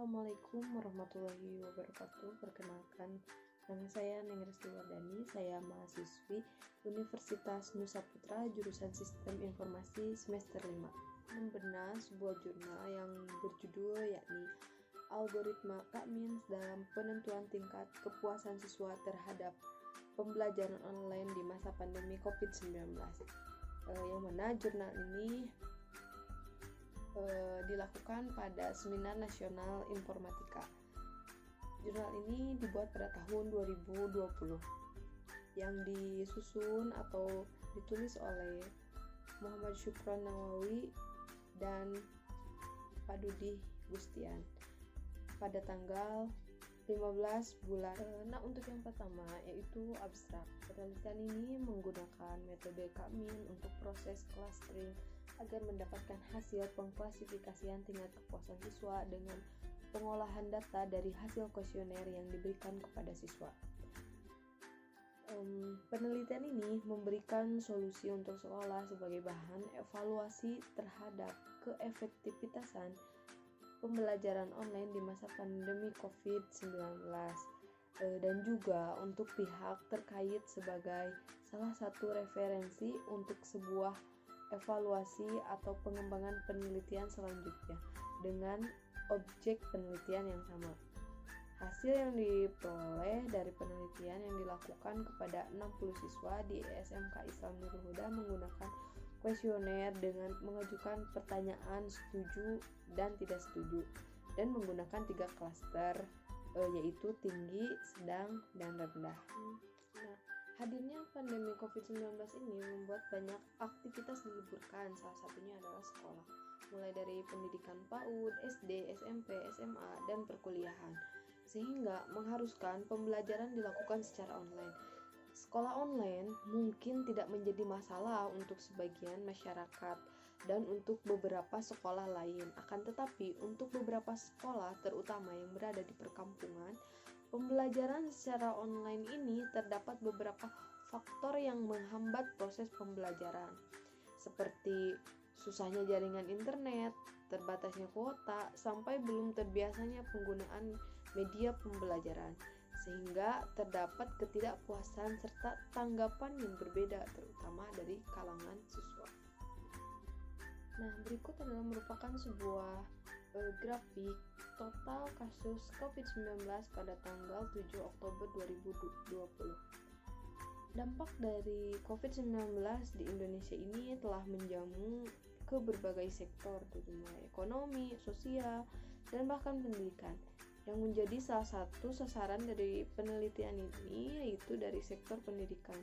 Assalamualaikum warahmatullahi wabarakatuh. Perkenalkan, nama saya Neng Resti Wardani. Saya mahasiswi Universitas Nusa Putra, jurusan Sistem Informasi semester 5. Membedah sebuah jurnal yang berjudul yakni Algoritma K-Means dalam penentuan tingkat kepuasan siswa terhadap pembelajaran online di masa pandemi COVID-19. Yang mana jurnal ini dilakukan pada Seminar Nasional Informatika. Jurnal ini dibuat pada tahun 2020 yang disusun atau ditulis oleh Muhammad Syukron Nawawi dan Pak Dudi Gustian pada tanggal 15 bulan. Nah, untuk yang pertama yaitu abstrak. Penelitian ini menggunakan metode K-Means untuk proses clustering agar mendapatkan hasil pengklasifikasian tingkat kepuasan siswa dengan pengolahan data dari hasil kuesioner yang diberikan kepada siswa. Penelitian ini memberikan solusi untuk sekolah sebagai bahan evaluasi terhadap keefektivitasan pembelajaran online di masa pandemi COVID-19 dan juga untuk pihak terkait sebagai salah satu referensi untuk sebuah evaluasi atau pengembangan penelitian selanjutnya dengan objek penelitian yang sama. Hasil yang diperoleh dari penelitian yang dilakukan kepada 60 siswa di SMK Islam Nurul Huda menggunakan kuesioner dengan mengajukan pertanyaan setuju dan tidak setuju dan menggunakan 3 klaster yaitu tinggi, sedang, dan rendah. Nah, hadirnya pandemi COVID-19 ini membuat banyak aktivitas diliburkan, salah satunya adalah sekolah, mulai dari pendidikan PAUD, SD, SMP, SMA, dan perkuliahan, sehingga mengharuskan pembelajaran dilakukan secara online. Sekolah online mungkin tidak menjadi masalah untuk sebagian masyarakat dan untuk beberapa sekolah lain, akan tetapi untuk beberapa sekolah, terutama yang berada di perkampungan, pembelajaran secara online ini terdapat beberapa faktor yang menghambat proses pembelajaran, seperti susahnya jaringan internet, terbatasnya kuota, sampai belum terbiasanya penggunaan media pembelajaran, sehingga terdapat ketidakpuasan serta tanggapan yang berbeda, terutama dari kalangan siswa. Nah, berikut adalah merupakan sebuah grafik total kasus COVID-19 pada tanggal 7 Oktober 2020. Dampak dari COVID-19 di Indonesia ini telah menjamu ke berbagai sektor, mulai ekonomi, sosial, dan bahkan pendidikan. Yang menjadi salah satu sasaran dari penelitian ini yaitu dari sektor pendidikan.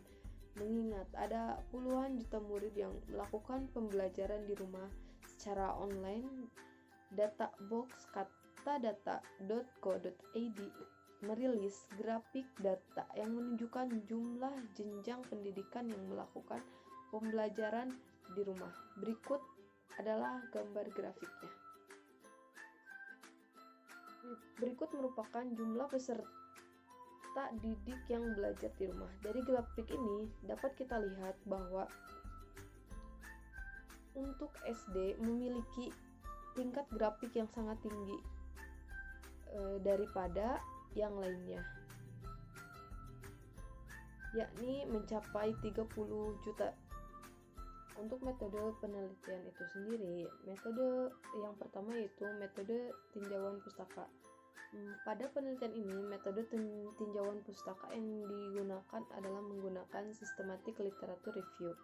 Mengingat ada puluhan juta murid yang melakukan pembelajaran di rumah secara online, Databox katadata.co.id merilis grafik data yang menunjukkan jumlah jenjang pendidikan yang melakukan pembelajaran di rumah. Berikut adalah gambar grafiknya. Berikut merupakan jumlah peserta didik yang belajar di rumah. Dari grafik ini dapat kita lihat bahwa untuk SD memiliki tingkat grafik yang sangat tinggi daripada yang lainnya, yakni mencapai 30 juta. Untuk metode penelitian itu sendiri, metode yang pertama yaitu metode tinjauan pustaka. Pada penelitian ini, metode tinjauan pustaka yang digunakan adalah menggunakan systematic literature review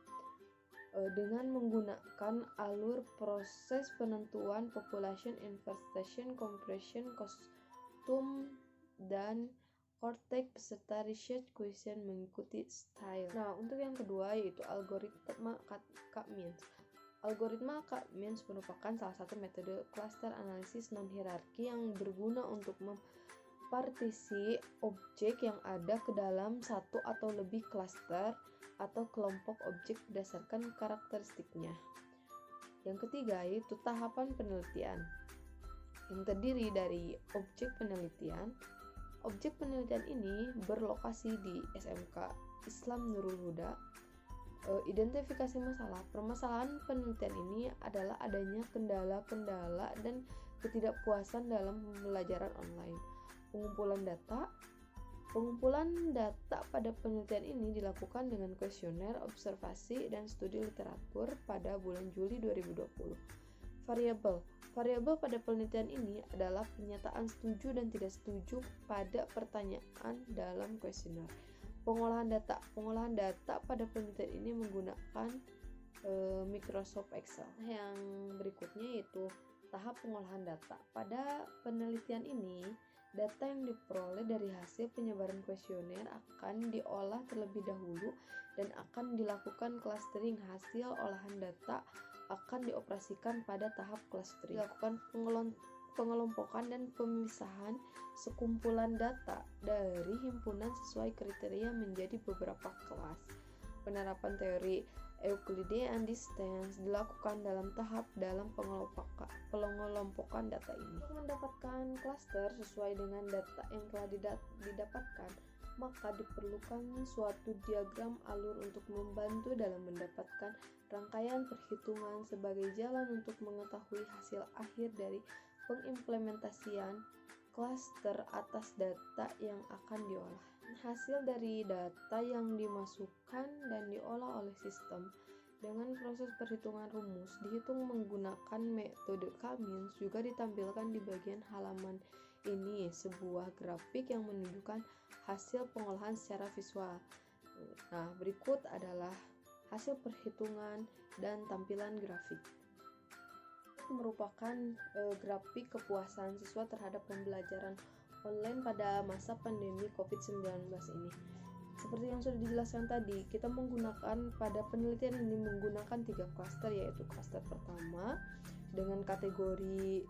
dengan menggunakan alur proses penentuan population investigation, compression, custom, dan cortex beserta research question mengikuti style. Nah, untuk yang kedua yaitu algoritma K-Means. Algoritma K-Means merupakan salah satu metode cluster analisis non-hierarki yang berguna untuk mempartisi objek yang ada ke dalam satu atau lebih cluster atau kelompok objek berdasarkan karakteristiknya. Yang ketiga yaitu tahapan penelitian yang terdiri dari objek penelitian. Objek penelitian ini berlokasi di SMK Islam Nurul Huda. Identifikasi masalah. Permasalahan penelitian ini adalah adanya kendala-kendala dan ketidakpuasan dalam pembelajaran online. Pengumpulan data pada penelitian ini dilakukan dengan kuesioner, observasi, dan studi literatur pada bulan Juli 2020. Variabel pada penelitian ini adalah pernyataan setuju dan tidak setuju pada pertanyaan dalam kuesioner. Pengolahan data pada penelitian ini menggunakan Microsoft Excel. Yang berikutnya yaitu tahap pengolahan data. Pada penelitian ini, data yang diperoleh dari hasil penyebaran kuesioner akan diolah terlebih dahulu dan akan dilakukan clustering. Hasil olahan data akan dioperasikan pada tahap clustering. Dilakukan pengelompokan dan pemisahan sekumpulan data dari himpunan sesuai kriteria menjadi beberapa kelas. Penerapan teori Euclidean distance dilakukan dalam pengelompokan data ini. Untuk mendapatkan klaster sesuai dengan data yang telah didapatkan, maka diperlukan suatu diagram alur untuk membantu dalam mendapatkan rangkaian perhitungan sebagai jalan untuk mengetahui hasil akhir dari pengimplementasian klaster atas data yang akan diolah. Hasil dari data yang dimasukkan dan diolah oleh sistem dengan proses perhitungan rumus dihitung menggunakan metode K-means juga ditampilkan di bagian halaman ini, sebuah grafik yang menunjukkan hasil pengolahan secara visual. Nah, berikut adalah hasil perhitungan dan tampilan grafik. Merupakan grafik kepuasan siswa terhadap pembelajaran online pada masa pandemi COVID-19 ini. Seperti yang sudah dijelaskan tadi, kita menggunakan pada penelitian ini menggunakan 3 klaster, yaitu klaster pertama dengan kategori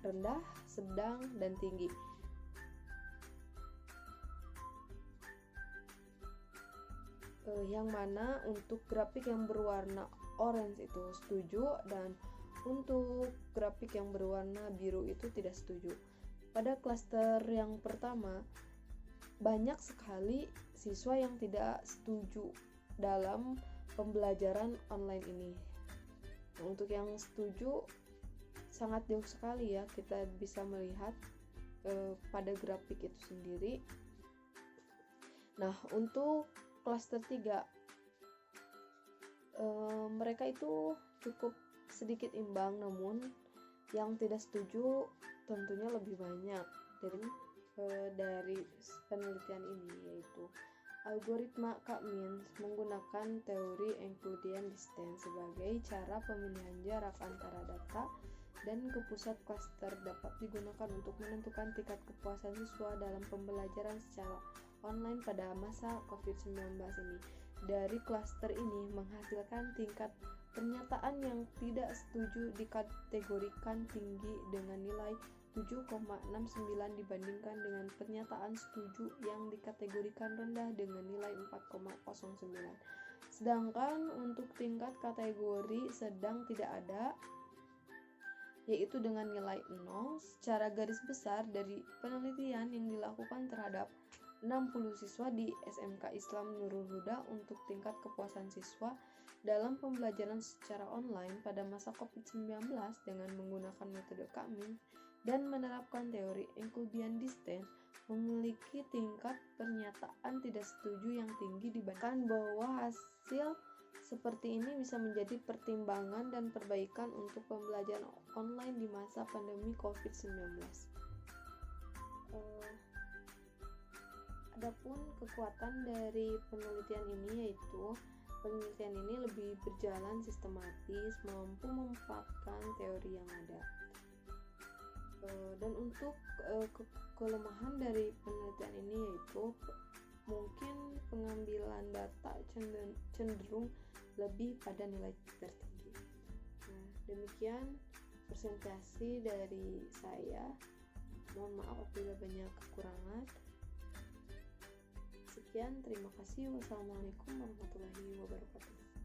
rendah, sedang, dan tinggi. Yang mana untuk grafik yang berwarna orange itu setuju dan untuk grafik yang berwarna biru itu tidak setuju. Pada klaster yang pertama, banyak sekali siswa yang tidak setuju dalam pembelajaran online ini. Nah, untuk yang setuju sangat jauh sekali ya, kita bisa melihat pada grafik itu sendiri. Nah, untuk klaster 3 mereka itu cukup sedikit imbang, namun yang tidak setuju tentunya lebih banyak dari penelitian ini, yaitu algoritma K-means menggunakan teori Euclidean distance sebagai cara pemilihan jarak antara data dan ke pusat klaster dapat digunakan untuk menentukan tingkat kepuasan siswa dalam pembelajaran secara online pada masa COVID-19 ini. Dari klaster ini menghasilkan tingkat pernyataan yang tidak setuju dikategorikan tinggi dengan nilai 7,69 dibandingkan dengan pernyataan setuju yang dikategorikan rendah dengan nilai 4,09. Sedangkan untuk tingkat kategori sedang tidak ada, yaitu dengan nilai 0. Secara garis besar dari penelitian yang dilakukan terhadap 60 siswa di SMK Islam Nurul Huda untuk tingkat kepuasan siswa dalam pembelajaran secara online pada masa COVID-19 dengan menggunakan metode K-means dan menerapkan teori Euclidean distance memiliki tingkat pernyataan tidak setuju yang tinggi dibandingkan bahwa hasil seperti ini bisa menjadi pertimbangan dan perbaikan untuk pembelajaran online di masa pandemi COVID-19. Adapun kekuatan dari penelitian ini yaitu penelitian ini lebih berjalan sistematis, mampu memanfaatkan teori yang ada. Dan untuk kelemahan dari penelitian ini yaitu mungkin pengambilan data cenderung lebih pada nilai tertinggi. Nah, demikian presentasi dari saya. Mohon maaf apabila banyak kekurangan. Sekian, terima kasih. Wassalamualaikum warahmatullahi wabarakatuh.